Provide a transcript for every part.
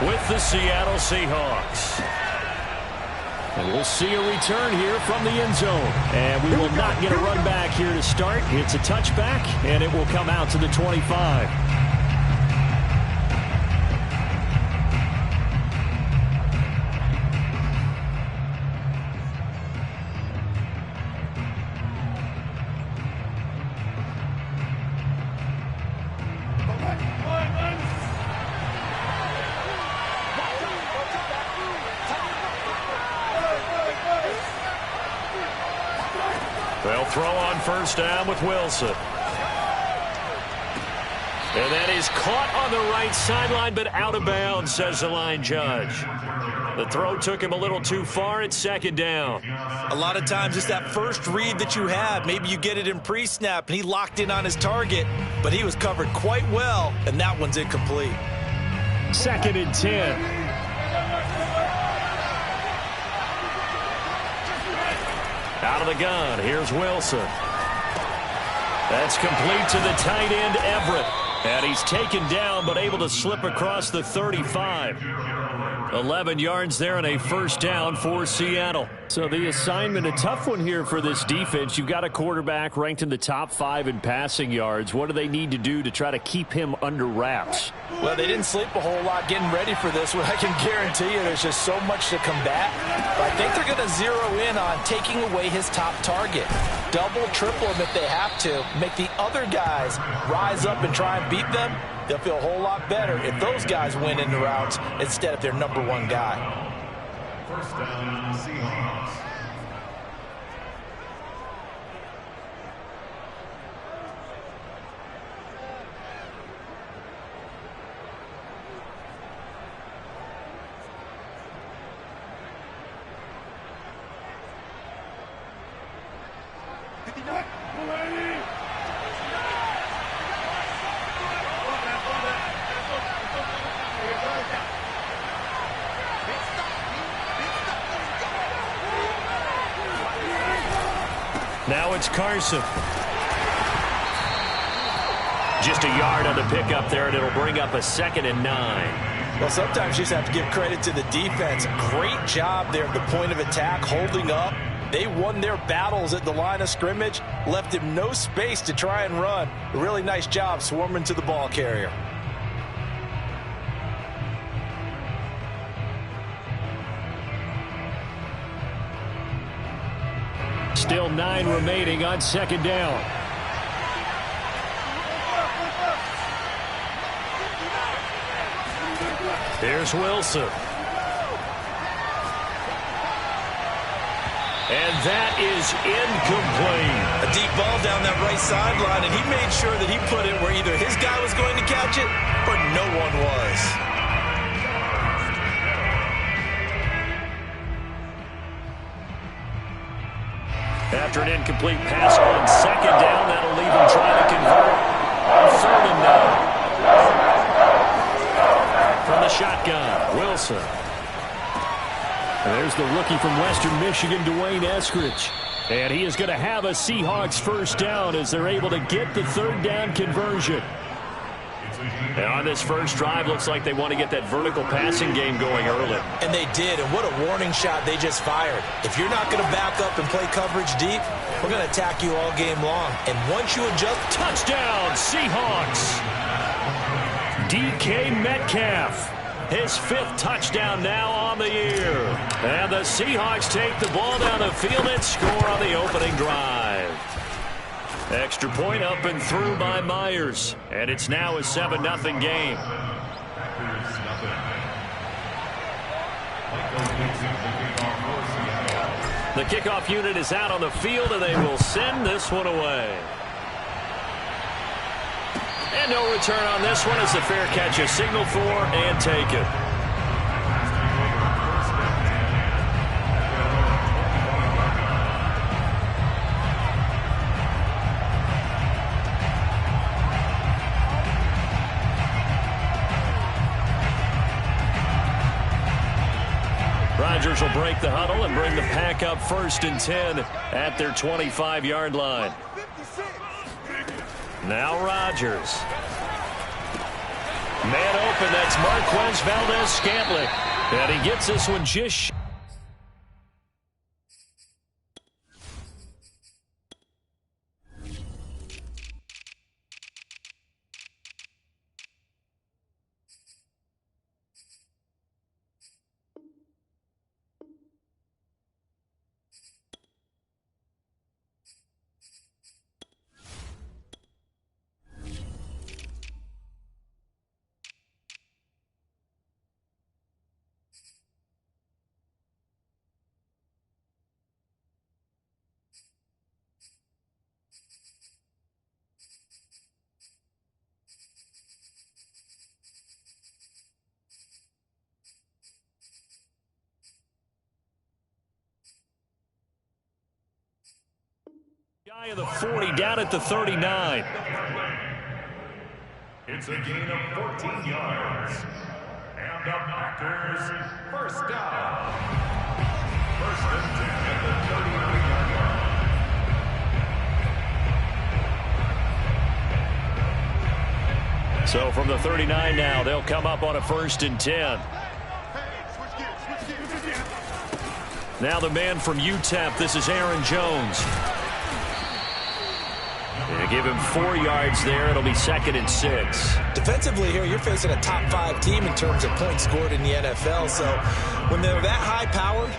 with the Seattle Seahawks. And we'll see a return here from the end zone. And we will not get a run back here to start. It's a touchback, and it will come out to the 25. They'll throw on first down with Wilson. And that is caught on the right sideline, but out of bounds, says the line judge. The throw took him a little too far. It's second down. A lot of times it's that first read that you have. Maybe you get it in pre-snap, and he locked in on his target, but he was covered quite well, and that one's incomplete. 2nd and 10. Out of the gun, here's Wilson. That's complete to the tight end, Everett. And he's taken down, but able to slip across the 35. 11 yards there and a first down for Seattle. So the assignment, a tough one here for this defense. You've got a quarterback ranked in the top 5 in passing yards. What do they need to do to try to keep him under wraps? Well, they didn't sleep a whole lot getting ready for this one. I can guarantee you there's just so much to combat. But I think they're going to zero in on taking away his top target. Double, triple him if they have to. Make the other guys rise up and try and beat them. They'll feel a whole lot better if those guys win in the routes instead of their number one guy. First down, Seahawks. Now it's Carson. Just a yard on the pickup there, and it'll bring up a 2nd and 9. Well, sometimes you just have to give credit to the defense. Great job there at the point of attack, holding up. They won their battles at the line of scrimmage, left him no space to try and run. A really nice job swarming to the ball carrier. Still 9 remaining on 2nd down. Here's Wilson. And that is incomplete. A deep ball down that right sideline, and he made sure that he put it where either his guy was going to catch it or no one was. After an incomplete pass on 2nd down, that'll leave him trying to convert on 3rd and 9. From the shotgun, Wilson. And there's the rookie from Western Michigan, Dwayne Eskridge. And he is going to have a Seahawks first down as they're able to get the 3rd down conversion. And on this first drive, looks like they want to get that vertical passing game going early. And they did, and what a warning shot they just fired. If you're not going to back up and play coverage deep, we're going to attack you all game long. And once you adjust... Touchdown, Seahawks! DK Metcalf. His 5th touchdown now on the year. And the Seahawks take the ball down the field and score on the opening drive. Extra point up and through by Myers. And it's now a 7-0 game. The kickoff unit is out on the field, and they will send this one away. And no return on this one as the fair catch is signaled for and taken. Rodgers will break the huddle and bring the pack up 1st and 10 at their 25-yard line. Now Rodgers. Man open, that's Marquez Valdez-Scantling. And he gets this one just shy of the 40, down at the 39. It's a gain of 14 yards. And the Packers, first down. First and 10 at the 39-yard line. So from the 39 now, they'll come up on a 1st and 10. Now the man from UTEP, this is Aaron Jones. They give him 4 yards there. It'll be 2nd and 6. Defensively here, you're facing a top 5 team in terms of points scored in the NFL. So when they're that high powered,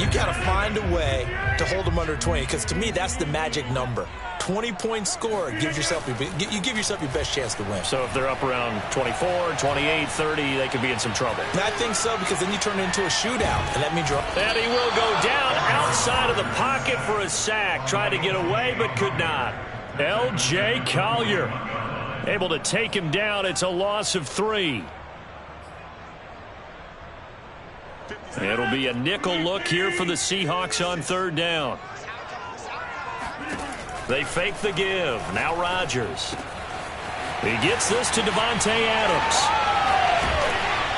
you've got to find a way to hold them under 20. Because to me, that's the magic number. 20-point score gives yourself you give yourself your best chance to win. So if they're up around 24, 28, 30, they could be in some trouble. And I think so, because then you turn it into a shootout, and that means you're... And he will go down outside of the pocket for a sack. Tried to get away, but could not. L.J. Collier able to take him down. It's a loss of 3. It'll be a nickel look here for the Seahawks on 3rd down. They fake the give. Now Rodgers. He gets this to Devontae Adams.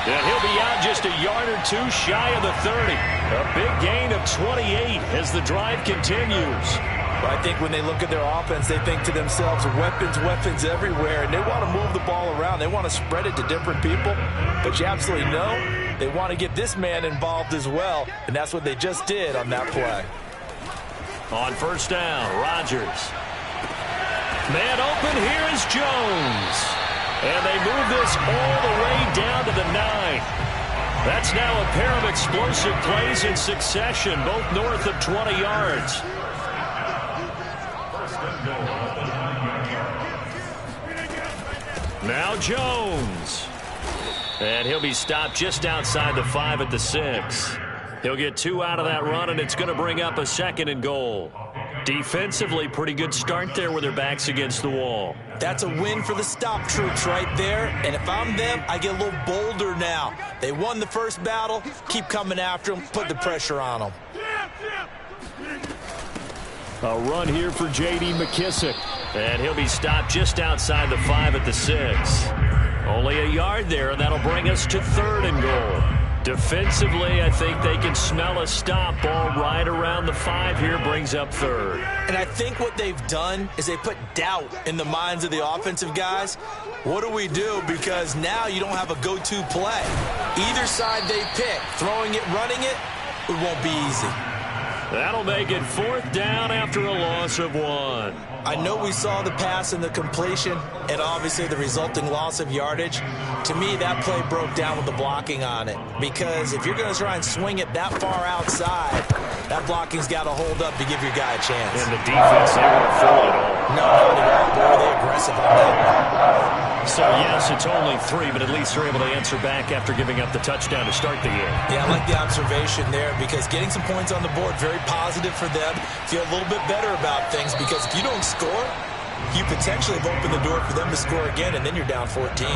And he'll be out just a yard or 2 shy of the 30. A big gain of 28 as the drive continues. I think when they look at their offense, they think to themselves, weapons, weapons everywhere, and they want to move the ball around. They want to spread it to different people, but you absolutely know they want to get this man involved as well, and that's what they just did on that play. On 1st down, Rodgers. Man open, here is Jones. And they move this all the way down to the 9. That's now a pair of explosive plays in succession, both north of 20 yards. Now Jones. And he'll be stopped just outside the 5 at the 6. He'll get 2 out of that run, and it's going to bring up a 2nd and goal. Defensively, pretty good start there with their backs against the wall. That's a win for the stop troops right there. And if I'm them, I get a little bolder now. They won the first battle. Keep coming after them. Put the pressure on them. A run here for J.D. McKissick. And he'll be stopped just outside the 5 at the 6. Only a yard there, and that'll bring us to 3rd and goal. Defensively, I think they can smell a stop. Ball right around the 5 here, brings up 3rd. And I think what they've done is they put doubt in the minds of the offensive guys. What do we do? Because now you don't have a go-to play. Either side they pick, throwing it, running it, it won't be easy. That'll make it 4th down after a loss of 1. I know we saw the pass and the completion and obviously the resulting loss of yardage. To me, that play broke down with the blocking on it. Because if you're going to try and swing it that far outside, that blocking's got to hold up to give your guy a chance. And the defense, they weren't fooled at all. No, not at all. Boy, they're aggressive on that one. So, yes, it's only 3, but at least they're able to answer back after giving up the touchdown to start the year. Yeah, I like the observation there because getting some points on the board, very positive for them. Feel a little bit better about things because if you don't score, you potentially have opened the door for them to score again, and then you're down 14.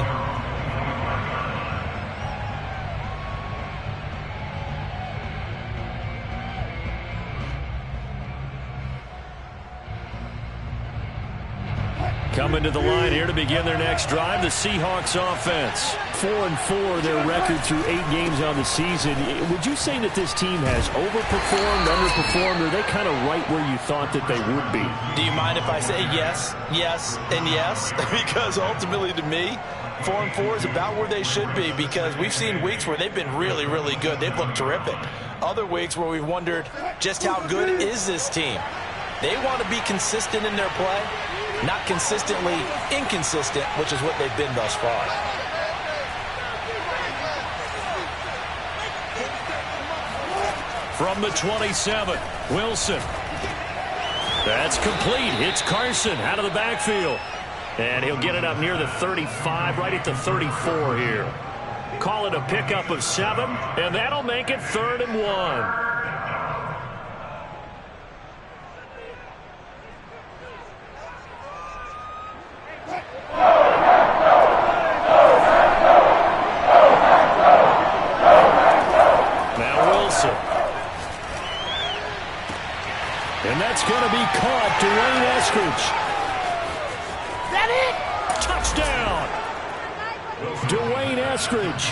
Coming to the line here to begin their next drive, the Seahawks offense. 4-4, their record through 8 games on the season. Would you say that this team has overperformed, underperformed, or are they kind of right where you thought that they would be? Do you mind if I say yes, yes, and yes? Because ultimately to me, 4-4 is about where they should be because we've seen weeks where they've been really, really good. They've looked terrific. Other weeks where we've wondered just how good is this team. They want to be consistent in their play, not consistently inconsistent, which is what they've been thus far. From the 27, Wilson. That's complete. It's Carson out of the backfield. And he'll get it up near the 35, right at the 34 here. Call it a pickup of 7, and that'll make it 3rd and 1. And that's going to be caught. Dwayne Eskridge. That it? Touchdown. Dwayne Eskridge.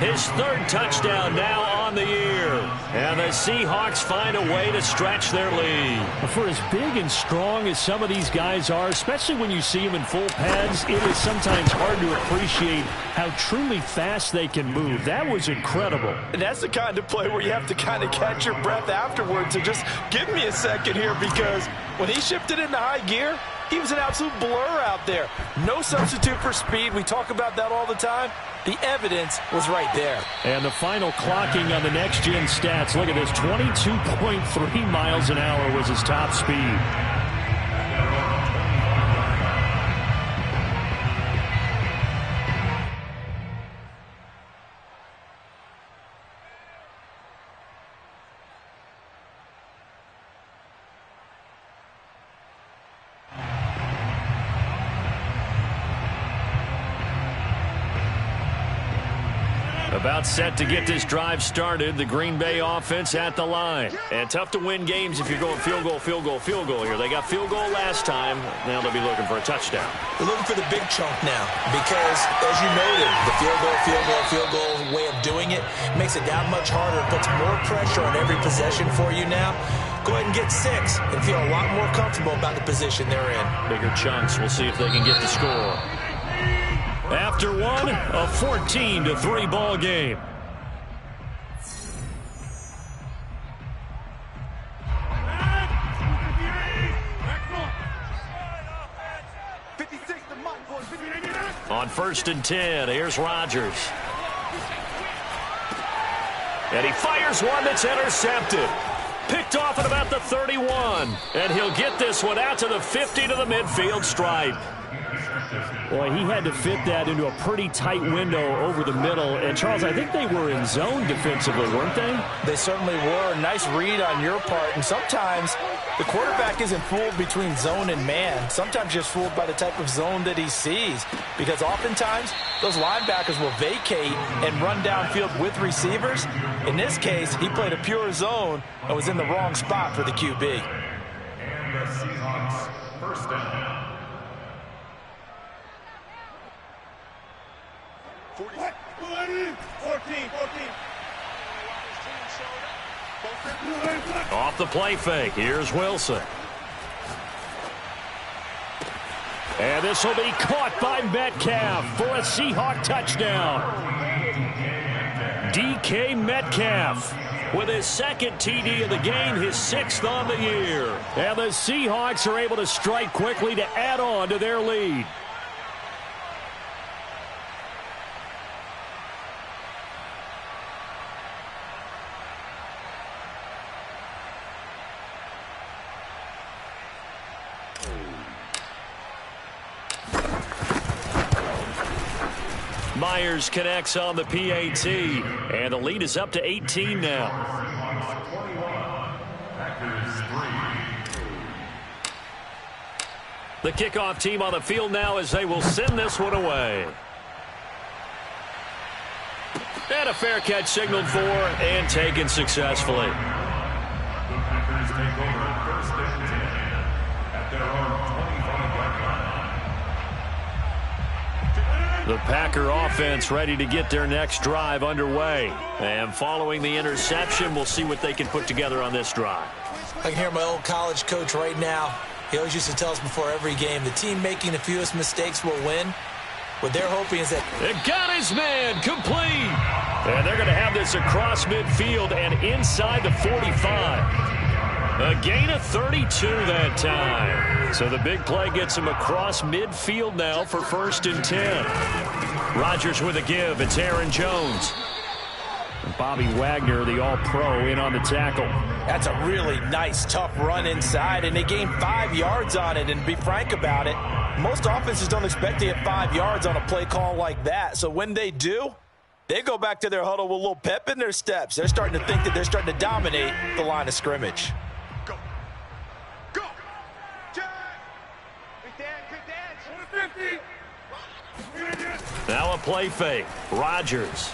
His 3rd touchdown now on the year. And the Seahawks find a way to stretch their lead. For as big and strong as some of these guys are, especially when you see them in full pads, it is sometimes hard to appreciate how truly fast they can move. That was incredible. And that's the kind of play where you have to kind of catch your breath afterwards. So just give me a second here, because when he shifted into high gear, he was an absolute blur out there. No substitute for speed. We talk about that all the time. The evidence was right there. And the final clocking on the next-gen stats. Look at this, 22.3 miles an hour was his top speed. About set to get this drive started. The Green Bay offense at the line. And tough to win games if you're going field goal, field goal, field goal here. They got field goal last time. Now they'll be looking for a touchdown. They're looking for the big chunk now because, as you noted, the field goal way of doing it makes it that much harder. It puts more pressure on every possession for you now. Go ahead and get 6 and feel a lot more comfortable about the position they're in. Bigger chunks. We'll see if they can get the score. After one, a 14-3 ball game. On 1st and 10, here's Rodgers. And he fires one that's intercepted. Picked off at about the 31. And he'll get this one out to the 50 to the midfield stripe. Boy, he had to fit that into a pretty tight window over the middle. And, Charles, I think they were in zone defensively, weren't they? They certainly were. Nice read on your part. And sometimes the quarterback isn't fooled between zone and man. Sometimes just fooled by the type of zone that he sees. Because oftentimes those linebackers will vacate and run downfield with receivers. In this case, he played a pure zone and was in the wrong spot for the QB. And the Seahawks, 1st down. 14. Off the play fake. Here's Wilson. And this will be caught by Metcalf for a Seahawk touchdown. DK Metcalf with his 2nd TD of the game, his 6th on the year. And the Seahawks are able to strike quickly to add on to their lead. Myers connects on the PAT, and the lead is up to 18 now. The kickoff team on the field now as they will send this one away. And a fair catch signaled for and taken successfully. The Packers take over 1st and 10 at their own 25-yard line. The Packer offense ready to get their next drive underway. And following the interception, we'll see what they can put together on this drive. I can hear my old college coach right now. He always used to tell us before every game, the team making the fewest mistakes will win. What they're hoping is that... It got his man complete. And they're going to have this across midfield and inside the 45. A gain of 32 that time. So the big play gets him across midfield now for 1st and 10. Rodgers with a give. It's Aaron Jones. Bobby Wagner, the all-pro, in on the tackle. That's a really nice, tough run inside, and they gained 5 yards on it. And to be frank about it, most offenses don't expect to get 5 yards on a play call like that. So when they do, they go back to their huddle with a little pep in their steps. They're starting to think that they're starting to dominate the line of scrimmage. Now a play fake. Rodgers.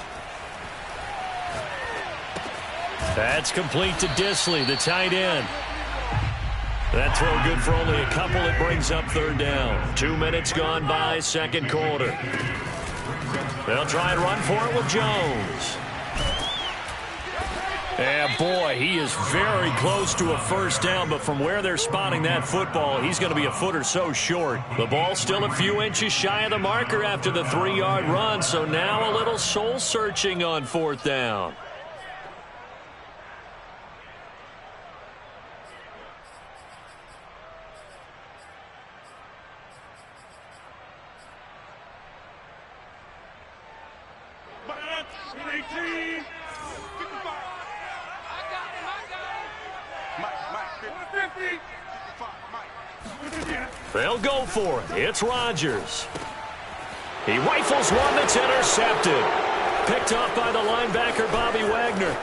That's complete to Disley, the tight end. That throw good for only a couple. It brings up 3rd down. 2 minutes gone by, 2nd quarter. They'll try and run for it with Jones. And boy, he is very close to a 1st down, but from where they're spotting that football, he's going to be a foot or so short. The ball still a few inches shy of the marker after the 3-yard run, so now a little soul-searching on 4th down. They'll go for it. It's Rodgers. He rifles one that's intercepted. Picked off by the linebacker, Bobby Wagner.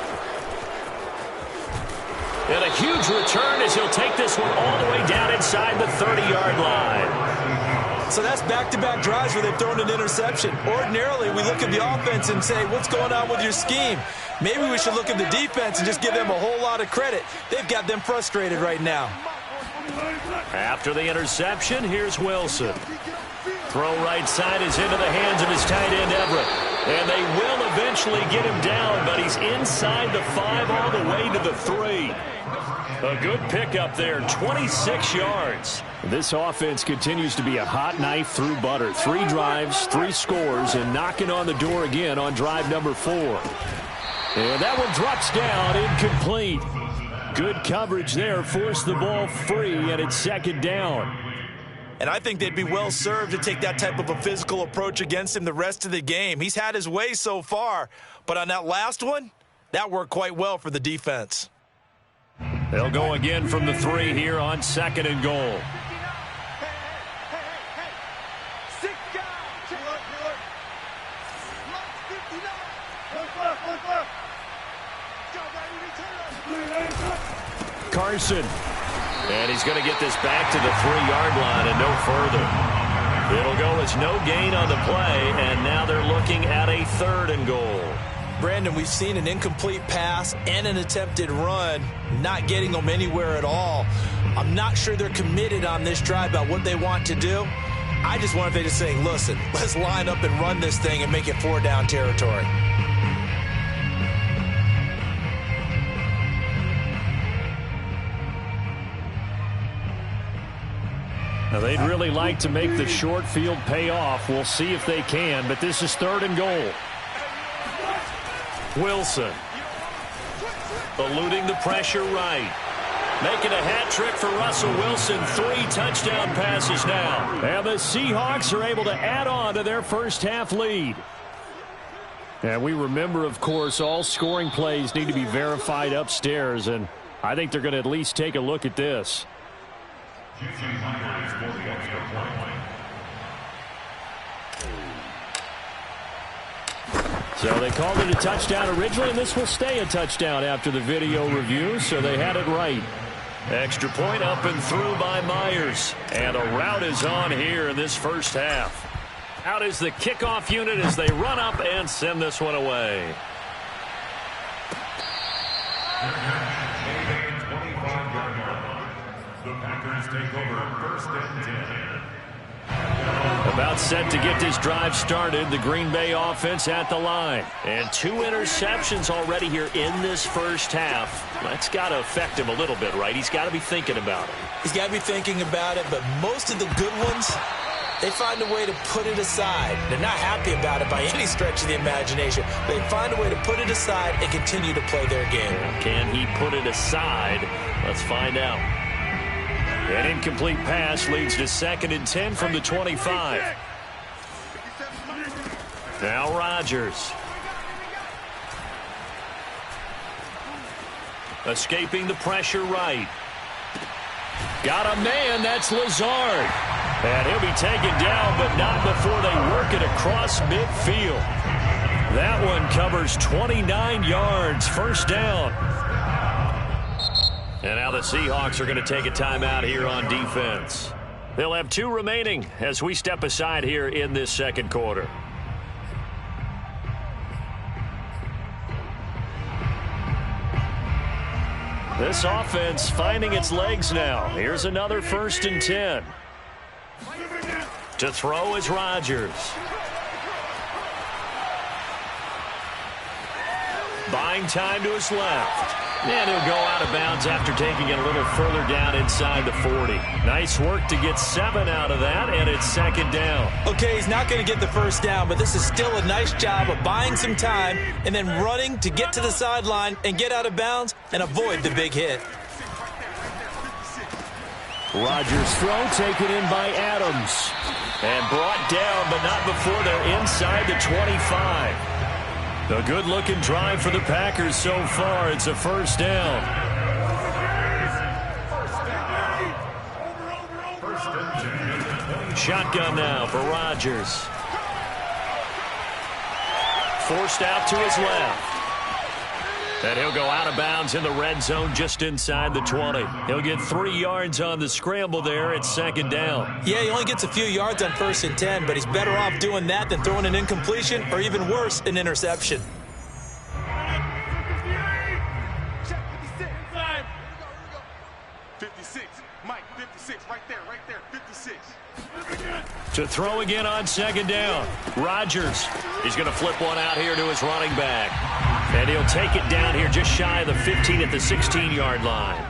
And a huge return as he'll take this one all the way down inside the 30-yard line. So that's back-to-back drives where they've thrown an interception. Ordinarily, we look at the offense and say, what's going on with your scheme? Maybe we should look at the defense and just give them a whole lot of credit. They've got them frustrated right now. After the interception, here's Wilson. Throw right side is into the hands of his tight end, Everett. And they will eventually get him down, but he's inside the 5 all the way to the 3. A good pickup there, 26 yards. This offense continues to be a hot knife through butter. 3 drives, 3 scores, and knocking on the door again on drive number 4. And that one drops down, incomplete. Good coverage there, forced the ball free, and it's 2nd down. And I think they'd be well served to take that type of a physical approach against him the rest of the game. He's had his way so far, but on that last one, that worked quite well for the defense. They'll go again from the 3 here on 2nd and goal. Carson. And he's going to get this back to the 3-yard line and no further. It'll go as no gain on the play, and now they're looking at a 3rd and goal. Brandon, we've seen an incomplete pass and an attempted run, not getting them anywhere at all. I'm not sure they're committed on this drive about what they want to do. I just wonder if they just saying, listen, let's line up and run this thing and make it 4-down territory. Now, they'd really like to make the short field pay off. We'll see if they can, but this is 3rd and goal. Wilson. Eluding the pressure right. Making a hat trick for Russell Wilson. 3 touchdown passes now. And the Seahawks are able to add on to their first half lead. And we remember, of course, all scoring plays need to be verified upstairs, and I think they're going to at least take a look at this. So they called it a touchdown originally, and this will stay a touchdown after the video review, so they had it right. Extra point up and through by Myers. And a rout is on here in this first half. Out is the kickoff unit as they run up and send this one away. The Packers take over 1st and 10. About set to get this drive started. The Green Bay offense at the line. And 2 interceptions already here in this first half. That's got to affect him a little bit, right? He's got to be thinking about it. He's got to be thinking about it, but most of the good ones they find a way to put it aside. They're not happy about it by any stretch of the imagination. They find a way to put it aside and continue to play their game. Can he put it aside? Let's find out. An incomplete pass leads to 2nd and 10 from the 25. Now Rodgers. Escaping the pressure right. Got a man, that's Lazard. And he'll be taken down, but not before they work it across midfield. That one covers 29 yards, first down. And now the Seahawks are going to take a timeout here on defense. They'll have 2 remaining as we step aside here in this second quarter. This offense finding its legs now. Here's another 1st and 10. To throw is Rodgers. Buying time to his left. And he'll go out of bounds after taking it a little further down inside the 40. Nice work to get 7 out of that, and it's 2nd down. Okay, he's not going to get the first down, but this is still a nice job of buying some time and then running to get to the sideline and get out of bounds and avoid the big hit. Rodgers' throw taken in by Adams. And brought down, but not before they're inside the 25. A good-looking drive for the Packers so far. It's a first down. Shotgun now for Rodgers. Forced out to his left. And he'll go out of bounds in the red zone just inside the 20. He'll get 3 yards on the scramble there at 2nd down. Yeah, he only gets a few yards on 1st and 10, but he's better off doing that than throwing an incompletion or even worse, an interception. To throw again on 2nd down. Rodgers. He's going to flip one out here to his running back. And he'll take it down here just shy of the 15 at the 16-yard line.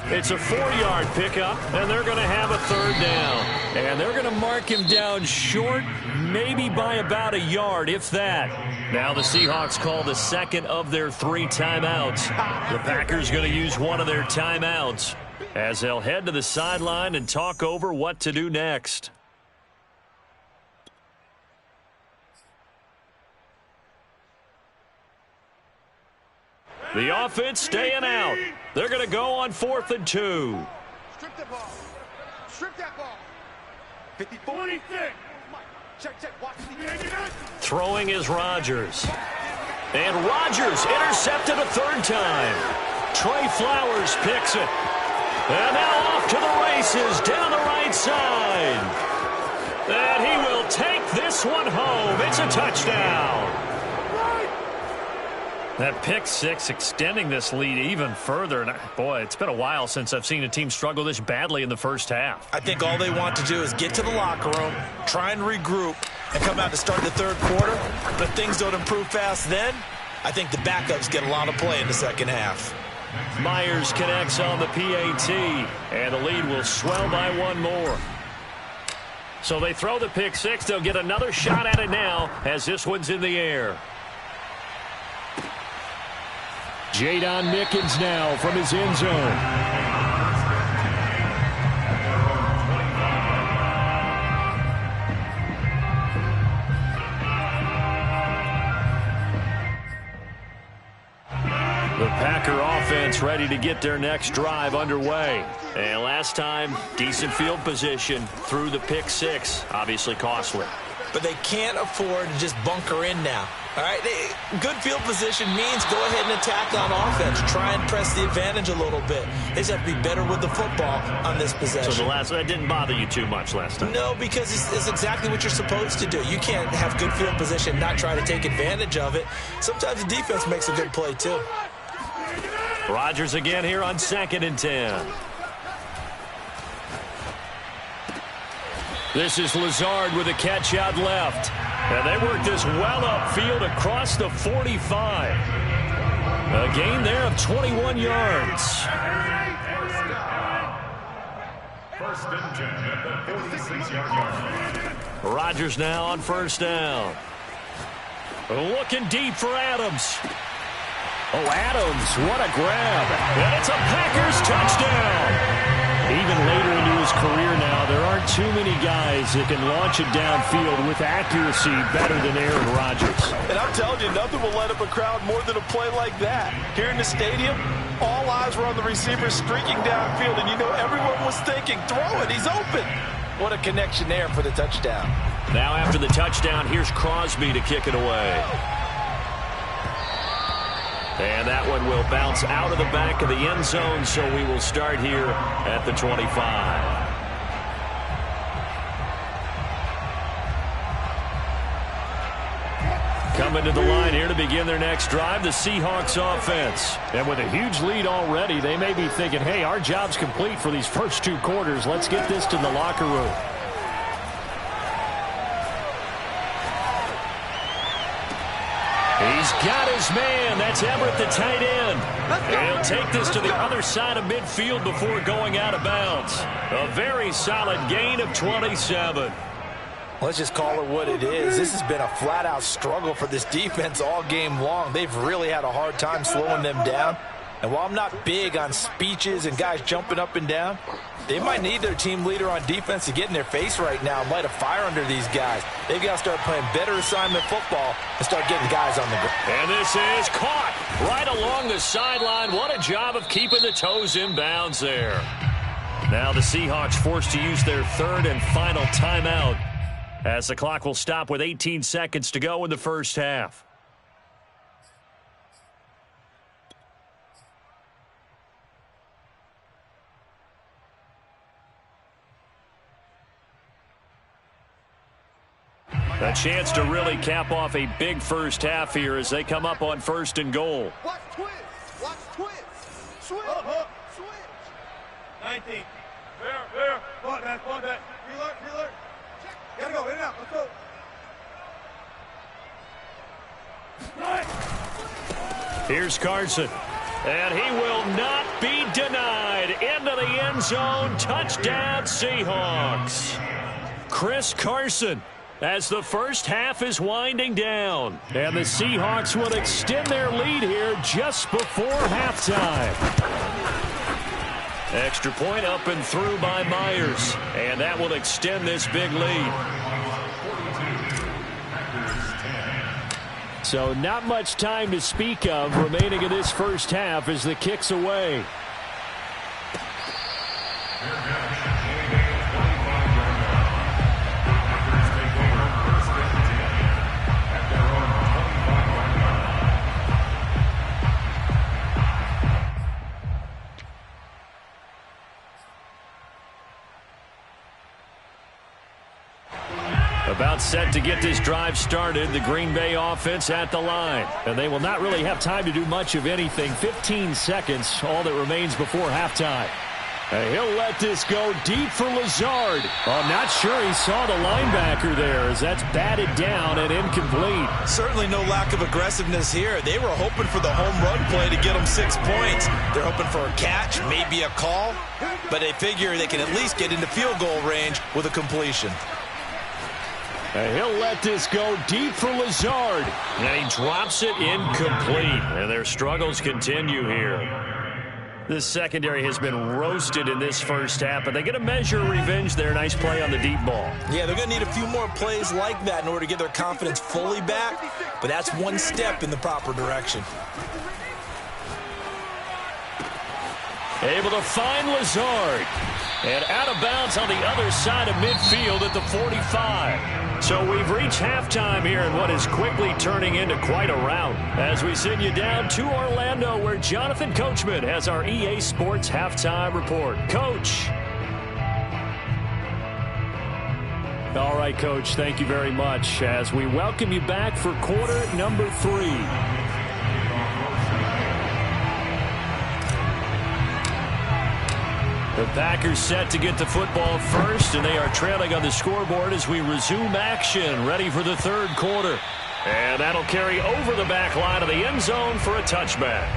It's a 4-yard pickup, and they're going to have a 3rd down. And they're going to mark him down short, maybe by about a yard, if that. Now the Seahawks call the 2nd of their 3 timeouts. The Packers going to use one of their timeouts as they'll head to the sideline and talk over what to do next. The offense staying out. They're going to go on 4th and 2. Strip that ball. Strip that ball. 50-40. Check. Watch the Throwing is Rodgers. And Rodgers intercepted a 3rd time. Trey Flowers picks it. And now off to the races down the right side. And he will take this one home. It's a touchdown. That pick 6 extending this lead even further. And boy, it's been a while since I've seen a team struggle this badly in the first half. I think all they want to do is get to the locker room, try and regroup, and come out to start the 3rd quarter. But if things don't improve fast then, I think the backups get a lot of play in the 2nd half. Myers connects on the PAT, and the lead will swell by 1 more. So they throw the pick 6. They'll get another shot at it now as this one's in the air. Jadon Mickens now from his end zone. The Packer offense ready to get their next drive underway. And last time, decent field position through the pick 6. Obviously costly. But they can't afford to just bunker in now. All right, good field position means go ahead and attack on offense. Try and press the advantage a little bit. They just have to be better with the football on this possession. So that didn't bother you too much last time? No, because it's exactly what you're supposed to do. You can't have good field position, not try to take advantage of it. Sometimes the defense makes a good play, too. Rodgers again here on 2nd and 10. This is Lazard with a catch out left. And they work this well upfield across the 45. A gain there of 21 yards. First and 10 at the 46-yard line. Rodgers now on first down. Looking deep for Adams. Oh, Adams, what a grab. And it's a Packers touchdown. Even later into his career now, there aren't too many guys that can launch it downfield with accuracy better than Aaron Rodgers. And I'm telling you, nothing will light up a crowd more than a play like that. Here in the stadium, all eyes were on the receiver streaking downfield, and you know everyone was thinking, throw it, he's open. What a connection there for the touchdown. Now after the touchdown, here's Crosby to kick it away. And that one will bounce out of the back of the end zone, so we will start here at the 25. Coming to the line here to begin their next drive, the Seahawks offense. And with a huge lead already, they may be thinking, hey, our job's complete for these first 2 quarters. Let's get this to the locker room. He's got his man. That's Everett, the tight end. He'll take this to the other side of midfield before going out of bounds. A very solid gain of 27. Let's just call it what it is. This has been a flat-out struggle for this defense all game long. They've really had a hard time slowing them down. And while I'm not big on speeches and guys jumping up and down, they might need their team leader on defense to get in their face right now and light a fire under these guys. They've got to start playing better assignment football and start getting guys on the ground. And this is caught right along the sideline. What a job of keeping the toes in bounds there. Now the Seahawks forced to use their third and final timeout as the clock will stop with 18 seconds to go in the first half. A chance to really cap off a big first half here as they come up on first and goal. Watch twist. Watch twist. Switch. Switch. 19. There. Ball back. Reload. Gotta go. In and out. Let's go. Here's Carson. And he will not be denied. Into the end zone. Touchdown, Seahawks. Chris Carson, as the first half is winding down. And the Seahawks will extend their lead here just before halftime. Extra point up and through by Myers. And that will extend this big lead. So not much time to speak of remaining in this first half as the kick's away. About set to get this drive started, the Green Bay offense at the line. And they will not really have time to do much of anything. 15 seconds, all that remains before halftime. And he'll let this go deep for Lazard. Oh, not sure he saw the linebacker there as that's batted down and incomplete. Certainly no lack of aggressiveness here. They were hoping for the home run play to get them 6 points. They're hoping for a catch, maybe a call, but they figure they can at least get into field goal range with a completion. And he'll let this go deep for Lazard. And he drops it incomplete. And their struggles continue here. This secondary has been roasted in this first half, but they get a measure of revenge there. Nice play on the deep ball. Yeah, they're going to need a few more plays like that in order to get their confidence fully back, but that's one step in the proper direction. Able to find Lazard. And out of bounds on the other side of midfield at the 45. So we've reached halftime here in what is quickly turning into quite a rout. As we send you down to Orlando, where Jonathan Coachman has our EA Sports halftime report. Coach. All right, Coach, thank you very much as we welcome you back for quarter number 3. The Packers set to get the football first, and they are trailing on the scoreboard as we resume action, ready for the third quarter. And that'll carry over the back line of the end zone for a touchback.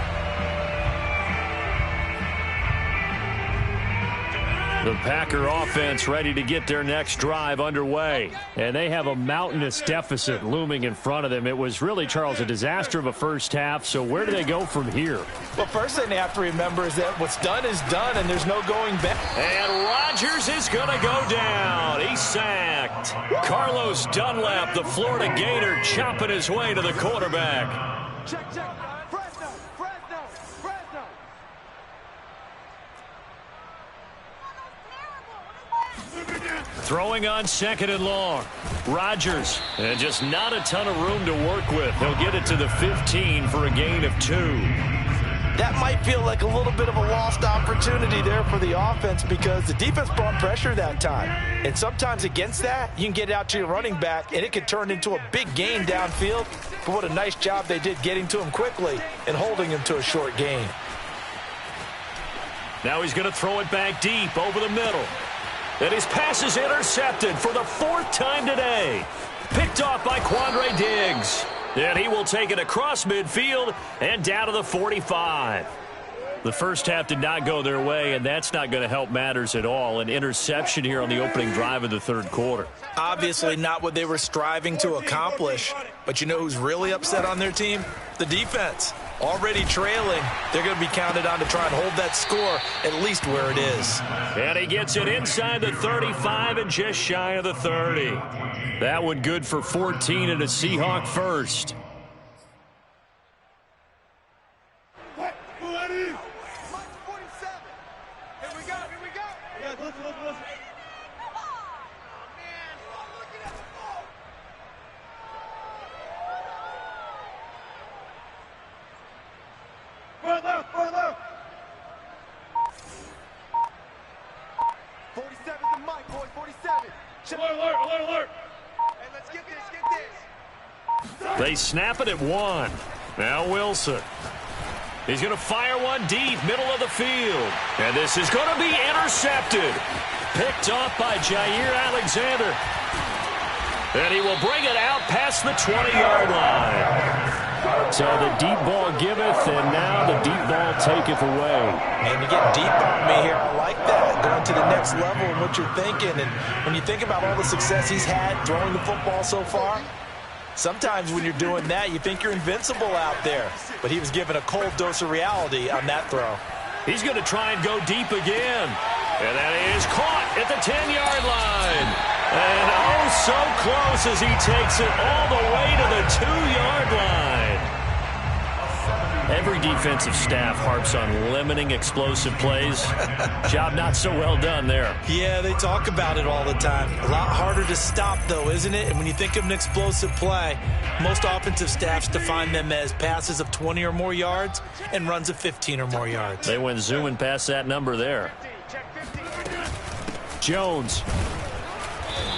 The Packer offense ready to get their next drive underway. And they have a mountainous deficit looming in front of them. It was really, Charles, a disaster of a first half. So where do they go from here? Well, first thing they have to remember is that what's done is done, and there's no going back. And Rodgers is going to go down. He's sacked. Carlos Dunlap, the Florida Gator, chopping his way to the quarterback. Check. Fresno. Throwing on 2nd and long. Rodgers, and just not a ton of room to work with. He'll get it to the 15 for a gain of 2. That might feel like a little bit of a lost opportunity there for the offense because the defense brought pressure that time. And sometimes against that, you can get out to your running back, and it could turn into a big gain downfield. But what a nice job they did getting to him quickly and holding him to a short gain. Now he's going to throw it back deep over the middle. And his pass is intercepted for the 4th time today. Picked off by Quandre Diggs. And he will take it across midfield and down to the 45. The first half did not go their way, and that's not going to help matters at all. An interception here on the opening drive of the 3rd quarter. Obviously not what they were striving to accomplish. But you know who's really upset on their team? The defense. Already trailing, they're going to be counted on to try and hold that score at least where it is. And he gets it inside the 35 and just shy of the 30. That one good for 14 and a Seahawk first. Mike 47. Here we go. Yeah, listen. Further. 47's the mic, boys. 47. Alert. Hey, let's get this. They snap it at 1. Now Wilson. He's going to fire one deep, middle of the field. And this is going to be intercepted. Picked off by Jair Alexander. And he will bring it out past the 20-yard line. So the deep ball giveth, and now the deep ball taketh away. And you get deep on me here. I like that. Going to the next level in what you're thinking. And when you think about all the success he's had throwing the football so far, sometimes when you're doing that, you think you're invincible out there. But he was given a cold dose of reality on that throw. He's going to try and go deep again. And that is caught at the 10-yard line. And oh, so close as he takes it all the way to the 2-yard line. Every defensive staff harps on limiting explosive plays. Job not so well done there. Yeah, they talk about it all the time. A lot harder to stop, though, isn't it? And when you think of an explosive play, most offensive staffs define them as passes of 20 or more yards and runs of 15 or more yards. They went zooming past that number there. Jones.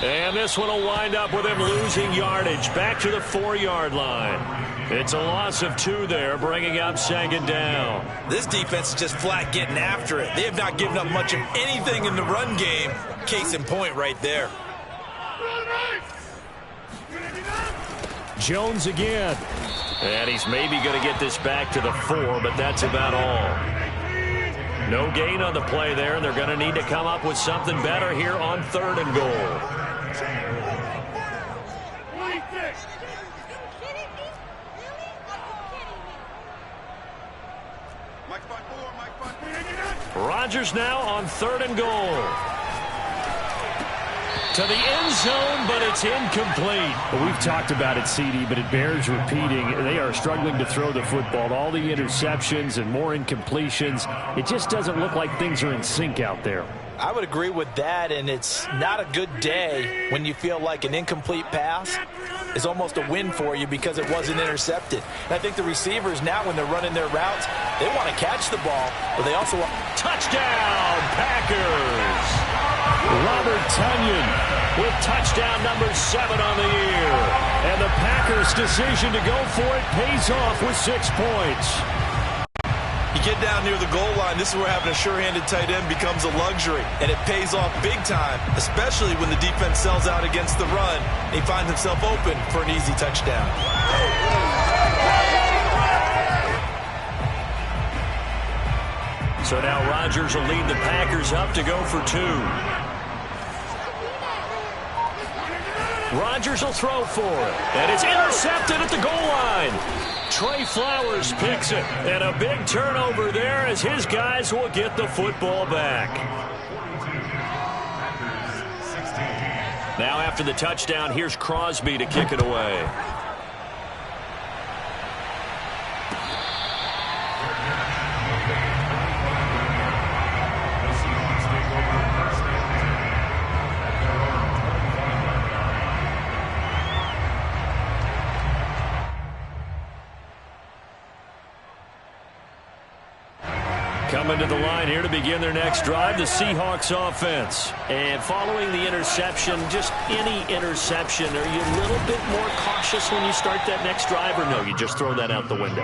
And this one will wind up with him losing yardage back to the 4-yard line. It's a loss of 2 there, bringing up 2nd down. This defense is just flat getting after it. They have not given up much of anything in the run game. Case in point right there. Jones again. And he's maybe going to get this back to the 4, but that's about all. No gain on the play there, and they're going to need to come up with something better here on 3rd and goal. Rodgers now on 3rd and goal. To the end zone, but it's incomplete. Well, we've talked about it, CD, but it bears repeating. They are struggling to throw the football. All the interceptions and more incompletions. It just doesn't look like things are in sync out there. I would agree with that, and it's not a good day when you feel like an incomplete pass is almost a win for you because it wasn't intercepted. And I think the receivers now, when they're running their routes, they want to catch the ball, but they also want... Touchdown, Packers! Robert Tonyan with touchdown number 7 on the year. And the Packers' decision to go for it pays off with 6 points. You get down near the goal line, this is where having a sure-handed tight end becomes a luxury, and it pays off big time, especially when the defense sells out against the run, and he finds himself open for an easy touchdown. So now Rodgers will lead the Packers up to go for 2. Rodgers will throw for it. And it's intercepted at the goal line. Trey Flowers picks it. And a big turnover there as his guys will get the football back. Now after the touchdown, here's Crosby to kick it away. Coming to the line here to begin their next drive, the Seahawks offense. And following the interception, just any interception, are you a little bit more cautious when you start that next drive, or no, you just throw that out the window?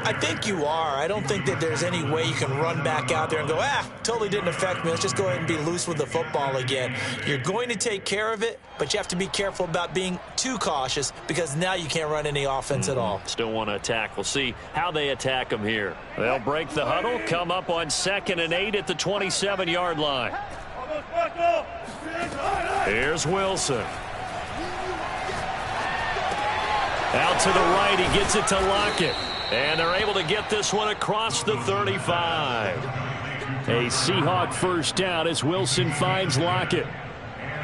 I think you are. I don't think that there's any way you can run back out there and go, totally didn't affect me. Let's just go ahead and be loose with the football again. You're going to take care of it, but you have to be careful about being too cautious because now you can't run any offense at all. Still want to attack. We'll see how they attack them here. They'll break the huddle, come up on 2nd and 8 at the 27-yard line. Here's Wilson. Out to the right, he gets it to Lockett. And they're able to get this one across the 35. A Seahawk first down as Wilson finds Lockett.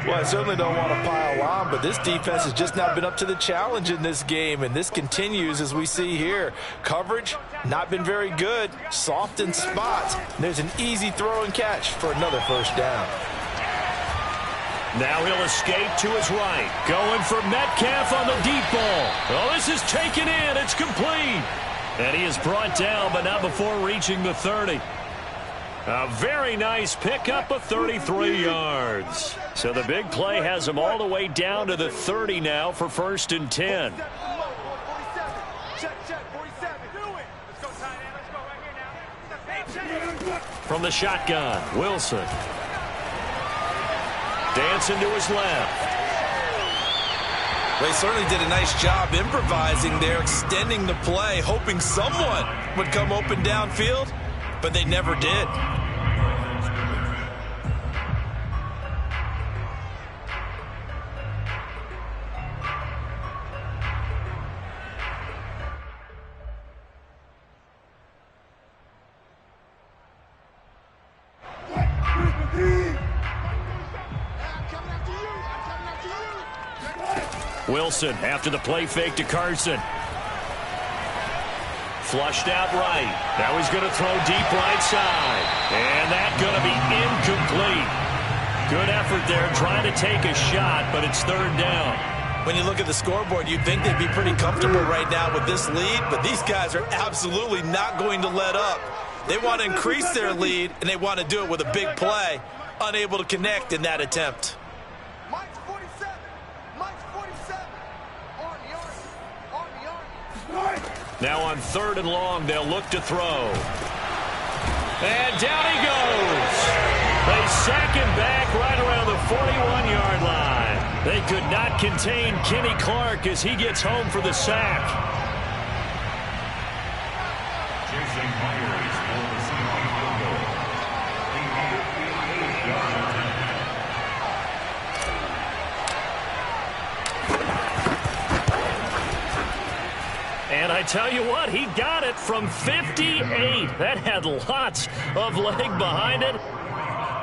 Well, I certainly don't want to pile on, but this defense has just not been up to the challenge in this game, and this continues as we see here. Coverage, not been very good, soft in spots. There's an easy throw and catch for another first down. Now he'll escape to his right. Going for Metcalf on the deep ball. Oh, this is taken in. It's complete. And he is brought down, but not before reaching the 30. A very nice pickup of 33 yards. So the big play has him all the way down to the 30 now for 1st and 10. From the shotgun, Wilson. Dancing to his left. They certainly did a nice job improvising there, extending the play, hoping someone would come open downfield, but they never did. Wilson after the play fake to Carson. Flushed out right. Now he's going to throw deep right side. And that's going to be incomplete. Good effort there trying to take a shot, but it's 3rd down. When you look at the scoreboard, you'd think they'd be pretty comfortable right now with this lead, but these guys are absolutely not going to let up. They want to increase their lead, and they want to do it with a big play. Unable to connect in that attempt. Now on 3rd and long, they'll look to throw. And down he goes. They sack him back right around the 41-yard line. They could not contain Kenny Clark as he gets home for the sack. And I tell you what, he got it from 58. That had lots of leg behind it.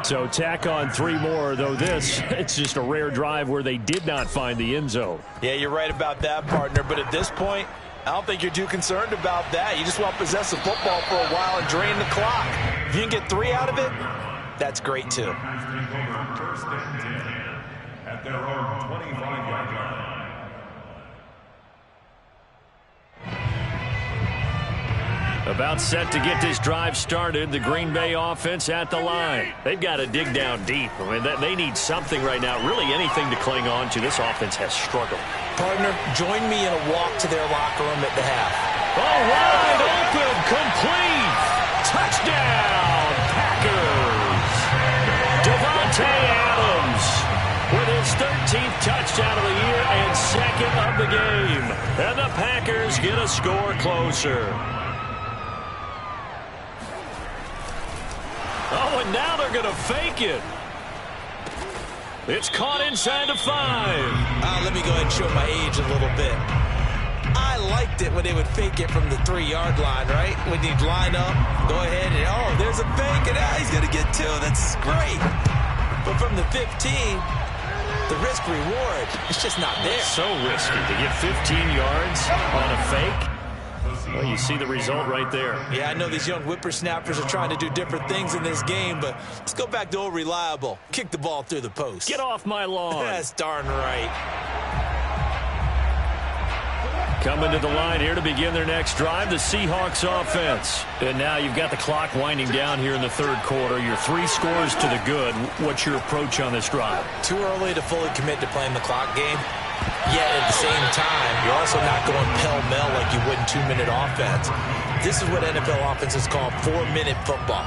So tack on 3 more, though it's just a rare drive where they did not find the end zone. Yeah, you're right about that, partner. But at this point, I don't think you're too concerned about that. You just want to possess the football for a while and drain the clock. If you can get 3 out of it, that's great, too. At their own 25-yard line. About set to get this drive started, the Green Bay offense at the line. They've got to dig down deep. I mean, they need something right now, really anything to cling on to. This offense has struggled. Partner, join me in a walk to their locker room at the half. Oh, wide open, complete. Touchdown, Packers. Devontae Adams with his 13th touchdown of the year and 2nd of the game. And the Packers get a score closer. Oh, and now they're going to fake it. It's caught inside the 5. Let me go ahead and show my age a little bit. I liked it when they would fake it from the 3-yard line, right? When you'd line up, go ahead, and oh, there's a fake, and he's going to get 2. That's great. But from the 15, the risk-reward, it's just not there. So risky to get 15 yards on a fake. Well, you see the result right there. Yeah, I know these young whippersnappers are trying to do different things in this game, but let's go back to old reliable. Kick the ball through the post. Get off my lawn. That's darn right. Coming to the line here to begin their next drive, the Seahawks offense. And now you've got the clock winding down here in the third quarter. Your 3 scores to the good. What's your approach on this drive? Too early to fully commit to playing the clock game. Yet at the same time, you're also not going pell-mell like you would in 2-minute offense. This is what NFL offenses call 4-minute football.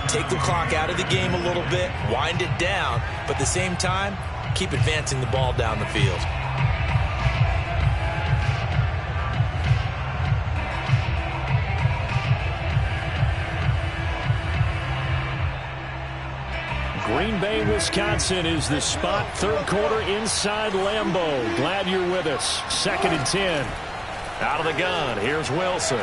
Take the clock out of the game a little bit, wind it down, but at the same time, keep advancing the ball down the field. Green Bay, Wisconsin is the spot. Third quarter inside Lambeau. Glad you're with us. 2nd and 10. Out of the gun. Here's Wilson.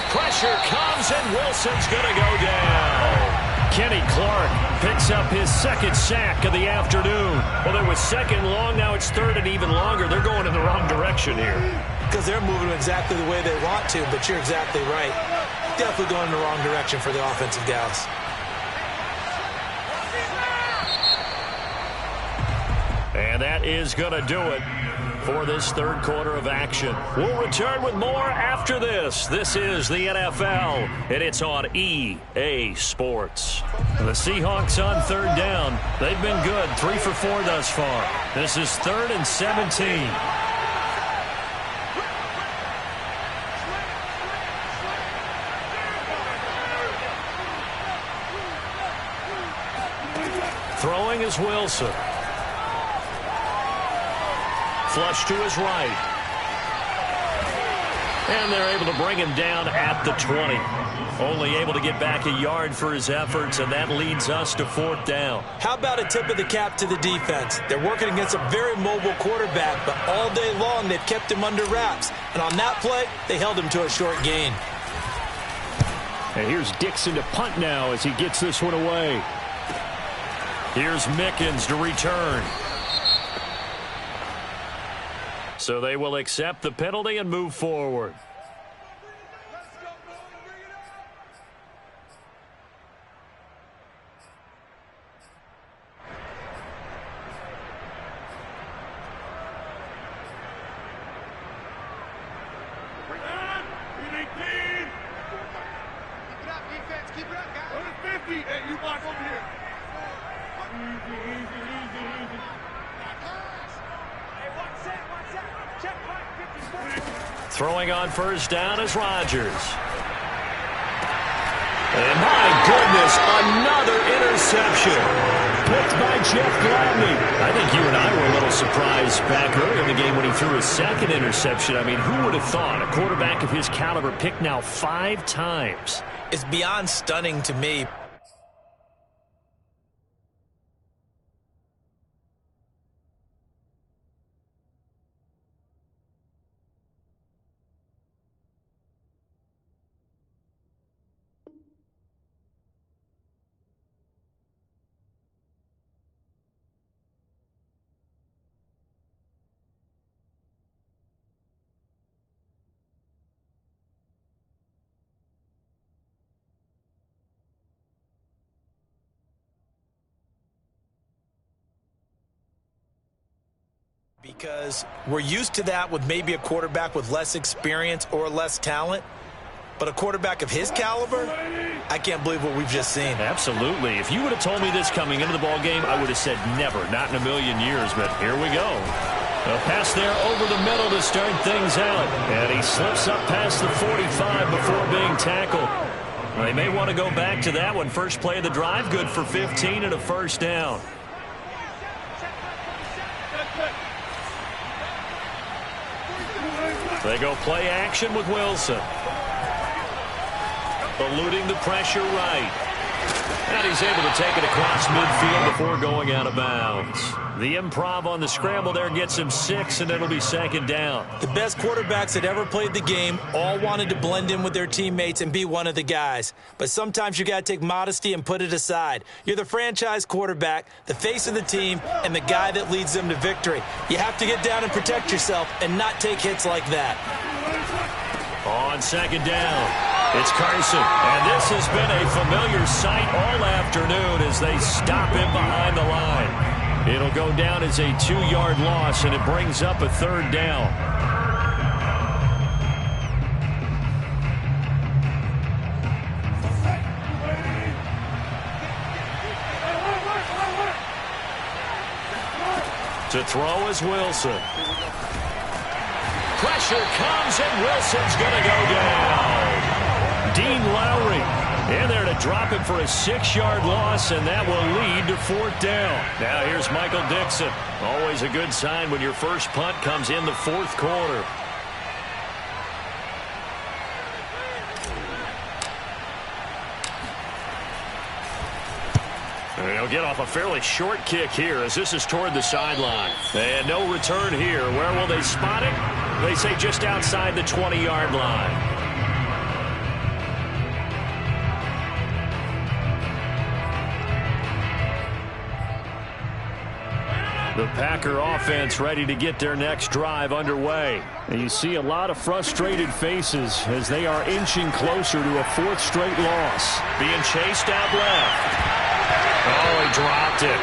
Pressure comes, and Wilson's going to go down. Kenny Clark picks up his 2nd sack of the afternoon. Well, it was 2nd long. Now it's 3rd and even longer. They're going in the wrong direction here. Because they're moving exactly the way they want to, but you're exactly right. Definitely going in the wrong direction for the offensive guys. And that is going to do it for this third quarter of action. We'll return with more after this. This is the NFL, and it's on EA Sports. The Seahawks on 3rd down. They've been good, 3 for 4 thus far. This is 3rd and 17. Throwing is Wilson. Flush to his right. And they're able to bring him down at the 20. Only able to get back a yard for his efforts, and that leads us to 4th down. How about a tip of the cap to the defense? They're working against a very mobile quarterback, but all day long they've kept him under wraps. And on that play, they held him to a short gain. And here's Dixon to punt now as he gets this one away. Here's Mickens to return. So they will accept the penalty and move forward. Keep it up, guys. 50. Hey, you block over here. Easy. Hey, one set. Check right, 50. Throwing on 1st down is Rodgers. And my goodness, another interception. Picked by Jeff Gladney. I think you and I were a little surprised back earlier in the game when he threw his 2nd interception. I mean, who would have thought a quarterback of his caliber picked now 5 times? It's beyond stunning to me. Because we're used to that with maybe a quarterback with less experience or less talent. But a quarterback of his caliber, I can't believe what we've just seen. Absolutely. If you would have told me this coming into the ball game, I would have said never, not in a million years. But here we go. A pass there over the middle to start things out. And he slips up past the 45 before being tackled. Well, they may want to go back to that one. First play of the drive, good for 15 and a 1st down. They go play action with Wilson. Eluding the pressure right. And he's able to take it across midfield before going out of bounds. The improv on the scramble there gets him 6, and it'll be second down. The best quarterbacks that ever played the game all wanted to blend in with their teammates and be one of the guys. But sometimes you got to take modesty and put it aside. You're the franchise quarterback, the face of the team, and the guy that leads them to victory. You have to get down and protect yourself and not take hits like that. On second down, it's Carson. And this has been a familiar sight all afternoon as they stop him behind the line. It'll go down as a 2-yard loss, and it brings up a third down. To throw is Wilson. Pressure comes, and Wilson's going to go down. Dean Lowry in there to drop him for a 6-yard loss, and that will lead to fourth down. Now here's Michael Dixon. Always a good sign when your first punt comes in the fourth quarter. And he'll get off a fairly short kick here as this is toward the sideline. And no return here. Where will they spot it? They say just outside the 20-yard line. The Packer offense ready to get their next drive underway. And you see a lot of frustrated faces as they are inching closer to a fourth straight loss. Being chased out left. Oh, he dropped it.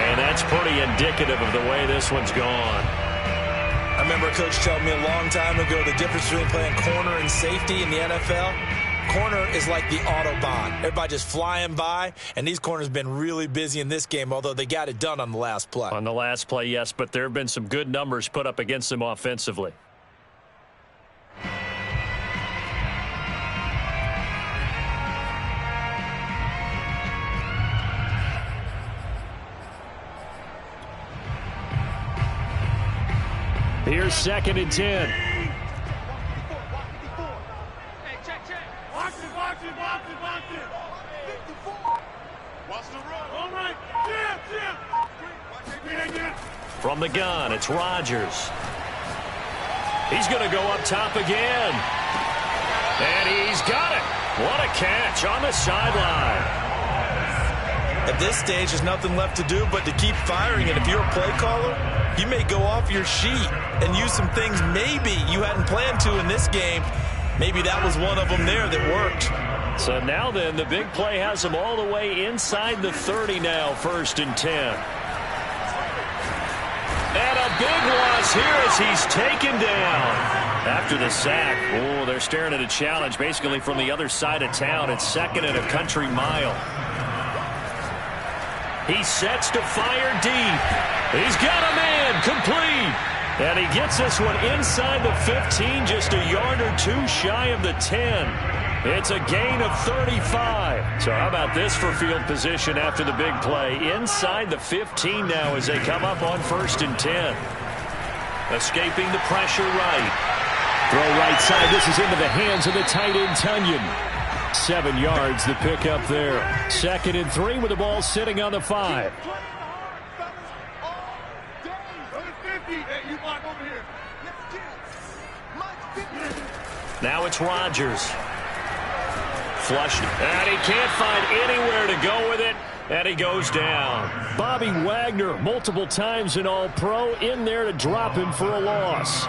And that's pretty indicative of the way this one's gone. I remember a coach telling me a long time ago the difference between playing corner and safety in the NFL. Corner is like the Autobahn. Everybody just flying by, and these corners have been really busy in this game, although they got it done on the last play. On the last play, yes, but there have been some good numbers put up against them offensively. Here's 2nd and 10. From the gun, it's Rodgers. He's going to go up top again. And he's got it. What a catch on the sideline. At this stage, there's nothing left to do but to keep firing. And if you're a play caller, you may go off your sheet and use some things maybe you hadn't planned to in this game. Maybe that was one of them there that worked. So now then, the big play has them all the way inside the 30 now, 1st and 10. And a big loss here as he's taken down. After the sack, oh, they're staring at a challenge basically from the other side of town. It's 2nd and a country mile. He sets to fire deep. He's got a man complete. And he gets this one inside the 15, just a yard or two shy of the 10. It's a gain of 35. So how about this for field position after the big play? Inside the 15 now as they come up on 1st and 10. Escaping the pressure right. Throw right side. This is into the hands of the tight end, Tunyon. 7 yards the pick up there. 2nd and 3 with the ball sitting on the 5. Now it's Rodgers. Flushed, and he can't find anywhere to go with it, and he goes down. Bobby Wagner, multiple times an All-Pro, in there to drop him for a loss.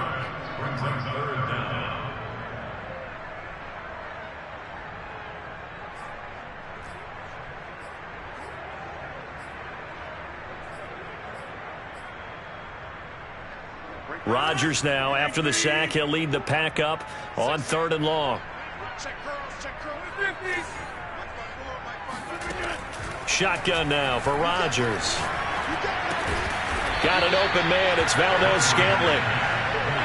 Rodgers now, after the sack, he'll lead the pack up on 3rd and long. Shotgun now for Rodgers. Got an open man. It's Valdez-Scantling.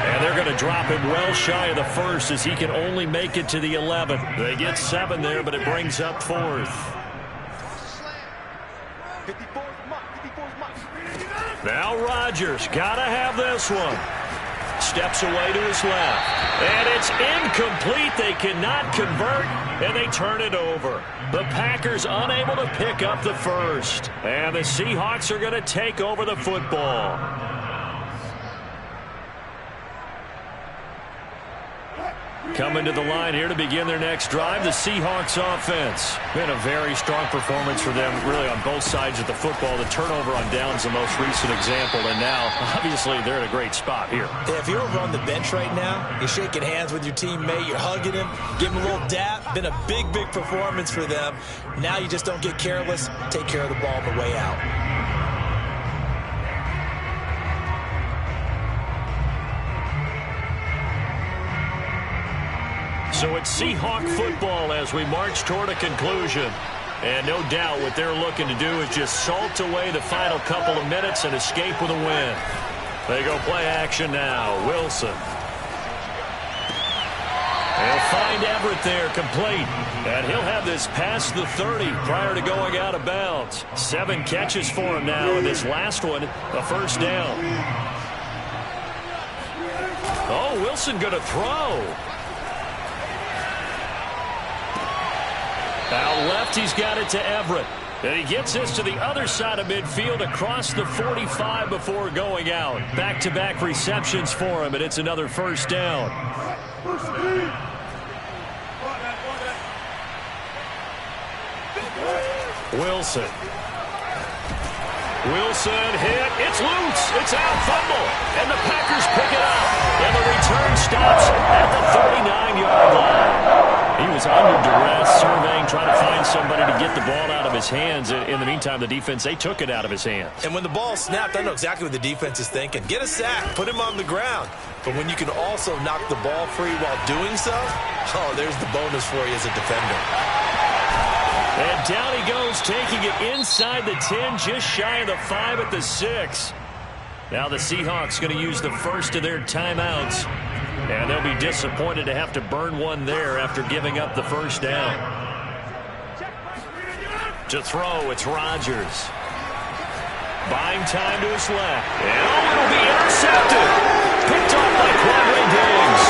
And they're going to drop him well shy of the 1st as he can only make it to the 11. They get 7 there, but it brings up 4th. Now Rodgers, got to have this one. Steps away to his left. And it's incomplete they cannot convert, and they turn it over. The Packers unable to pick up the first. And the Seahawks are going to take over the football. Coming to the line here to begin their next drive, the Seahawks offense. Been a very strong performance for them, really, on both sides of the football. The turnover on downs the most recent example, and now, obviously, they're in a great spot here. Yeah, if you're over on the bench right now, you're shaking hands with your teammate, you're hugging him, give him a little dap. Been a big, big performance for them. Now you just don't get careless. Take care of the ball on the way out. So it's Seahawk football as we march toward a conclusion. And no doubt what they're looking to do is just salt away the final couple of minutes and escape with a win. They go play action now. Wilson. They'll find Everett there, complete. And he'll have this past the 30 prior to going out of bounds. 7 catches for him now, and this last one, a first down. Oh, Wilson going to throw. Out left, he's got it to Everett. And he gets this to the other side of midfield across the 45 before going out. Back-to-back receptions for him, and it's another first down. Wilson. Wilson hit. It's loose. It's out. Fumble. And the Packers pick it up. And the return stops at the 39-yard line. He was under duress, surveying, trying to find somebody to get the ball out of his hands. In the meantime, the defense, they took it out of his hands. And when the ball snapped, I know exactly what the defense is thinking. Get a sack. Put him on the ground. But when you can also knock the ball free while doing so, oh, there's the bonus for you as a defender. And down he goes, taking it inside the 10, just shy of the 5 at the 6. Now the Seahawks going to use the first of their timeouts. And they'll be disappointed to have to burn one there after giving up the first down. To throw, it's Rodgers. Buying time to his left. And oh, it'll be intercepted. Picked off by Quadre Diggs.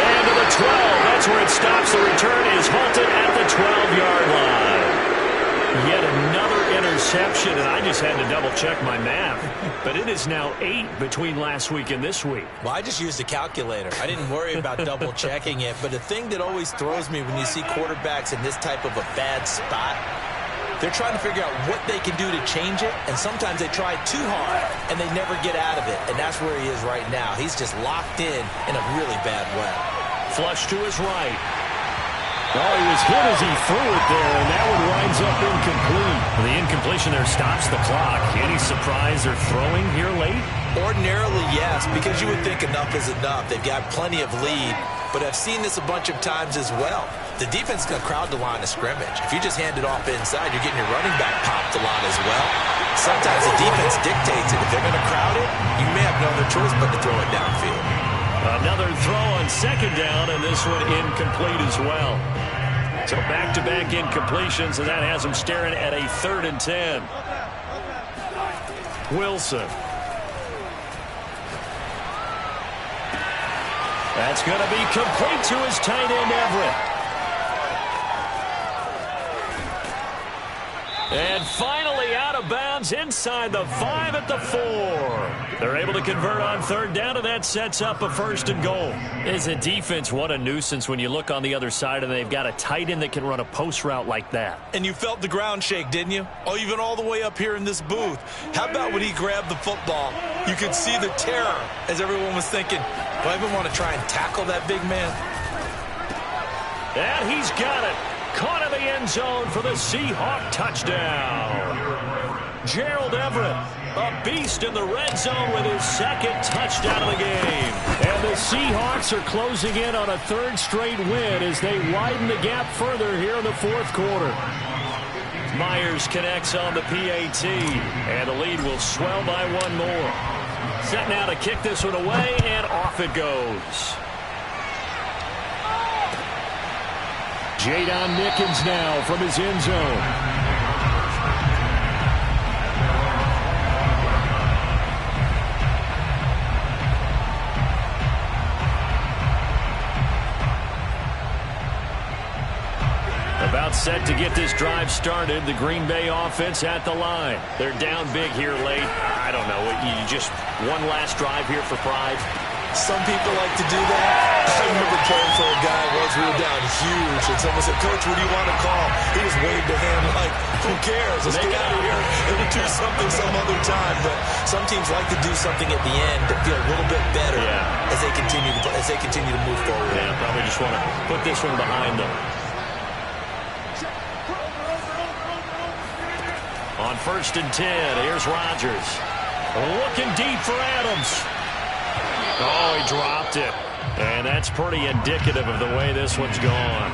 And to the 12. That's where it stops. The return is halted at the 12-yard line. Yet another interception, and I just had to double-check my math. But it is now 8 between last week and this week. Well, I just used a calculator. I didn't worry about double-checking it. But the thing that always throws me when you see quarterbacks in this type of a bad spot, they're trying to figure out what they can do to change it, and sometimes they try too hard, and they never get out of it. And that's where he is right now. He's just locked in a really bad way. Flush to his right. Oh, he was hit as he threw it there, and that one winds up incomplete. The incompletion there stops the clock. Any surprise they're throwing here late? Ordinarily, yes, because you would think enough is enough. They've got plenty of lead, but I've seen this a bunch of times as well. The defense can crowd the line of scrimmage. If you just hand it off inside, you're getting your running back popped a lot as well. Sometimes the defense dictates it. If they're going to crowd it, you may have no other choice but to throw it downfield. Another throw on second down, and this one incomplete as well. So back-to-back incompletions, and that has them staring at a 3rd and 10. Wilson. That's going to be complete to his tight end, Everett. And finally out of bounds inside the 5 at the 4. They're able to convert on 3rd down, and that sets up a 1st and goal. As a defense, what a nuisance when you look on the other side and they've got a tight end that can run a post route like that. And you felt the ground shake, didn't you? Oh, even all the way up here in this booth. How about when he grabbed the football? You could see the terror as everyone was thinking, do I even want to try and tackle that big man? And he's got it. Caught in the end zone for the Seahawk touchdown. Gerald Everett, a beast in the red zone with his 2nd touchdown of the game. And the Seahawks are closing in on a 3rd straight win as they widen the gap further here in the 4th quarter. Myers connects on the PAT, and the lead will swell by 1 more. Set now to kick this one away, and off it goes. Jadon Nickens now from his end zone. About set to get this drive started. The Green Bay offense at the line. They're down big here late. I don't know. You just one last drive here for pride. Some people like to do that. I remember playing for a guy once we were down huge, and someone said, "Coach, what do you want to call?" He just waved a hand like, "Who cares? Let's get out of here and we'll do something some other time." But some teams like to do something at the end to feel a little bit better as they continue to move forward. Yeah, probably just want to put this one behind them. On 1st and 10, here's Rodgers. Looking deep for Adams. Oh, he dropped it. And that's pretty indicative of the way this one's gone.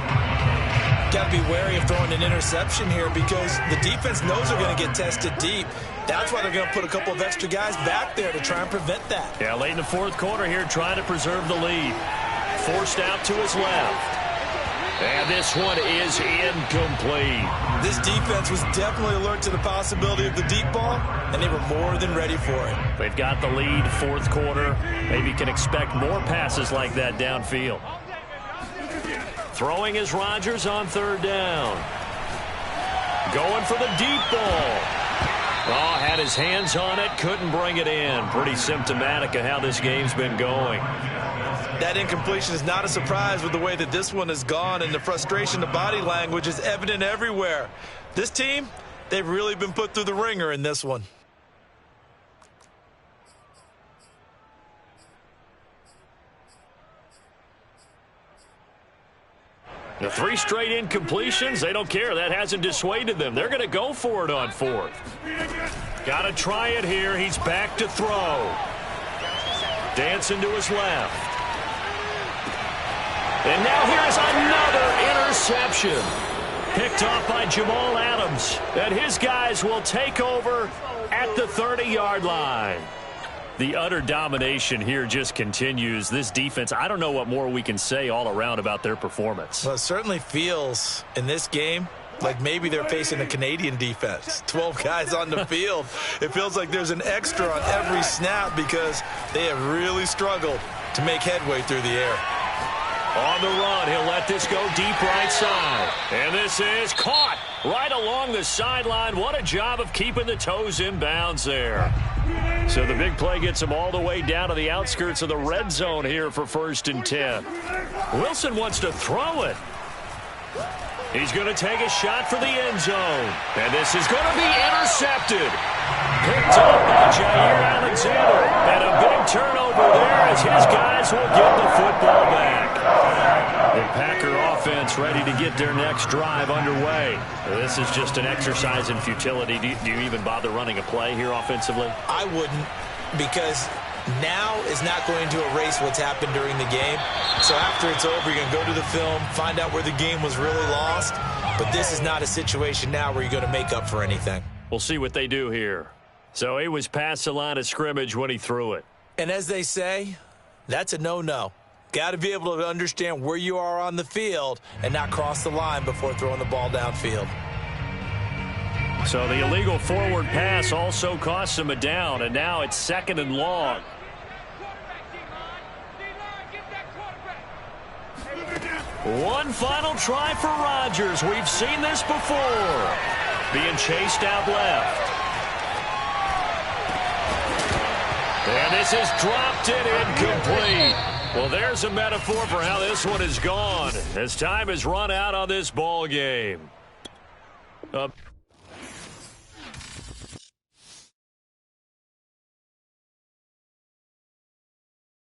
Got to be wary of throwing an interception here because the defense knows they're going to get tested deep. That's why they're going to put a couple of extra guys back there to try and prevent that. Yeah, late in the 4th quarter here, trying to preserve the lead. Forced out to his left. And this one is incomplete. This defense was definitely alert to the possibility of the deep ball, and they were more than ready for it. They've got the lead, 4th quarter. Maybe can expect more passes like that downfield. Throwing is Rodgers on 3rd down. Going for the deep ball. Oh, had his hands on it, couldn't bring it in. Pretty symptomatic of how this game's been going. That incompletion is not a surprise with the way that this one has gone, and the frustration, the body language is evident everywhere. This team, they've really been put through the ringer in this one. The 3 straight incompletions, they don't care. That hasn't dissuaded them. They're going to go for it on 4th. Got to try it here. He's back to throw. Dancing to his left. And now here's another interception. Picked off by Jamal Adams. And his guys will take over at the 30-yard line. The utter domination here just continues. This defense, I don't know what more we can say all around about their performance. Well, it certainly feels in this game like maybe they're facing a Canadian defense. 12 guys on the field. It feels like there's an extra on every snap because they have really struggled to make headway through the air. On the run, he'll let this go deep right side. And this is caught right along the sideline. What a job of keeping the toes in bounds there. So the big play gets him all the way down to the outskirts of the red zone here for 1st and 10. Wilson wants to throw it. He's going to take a shot for the end zone. And this is going to be intercepted. Picked up by Jair Alexander. And a big turnover there as his guys will get the football back. The Packer offense ready to get their next drive underway. This is just an exercise in futility. Do you even bother running a play here offensively? I wouldn't, because now is not going to erase what's happened during the game. So after it's over, you're going to go to the film, find out where the game was really lost. But this is not a situation now where you're going to make up for anything. We'll see what they do here. So he was past the line of scrimmage when he threw it. And as they say, that's a no-no. Got to be able to understand where you are on the field and not cross the line before throwing the ball downfield. So the illegal forward pass also cost him a down, and now it's 2nd and long. One final try for Rodgers. We've seen this before. Being chased out left. And this is dropped in incomplete. Well, there's a metaphor for how this one is gone. As time has run out on this ball game.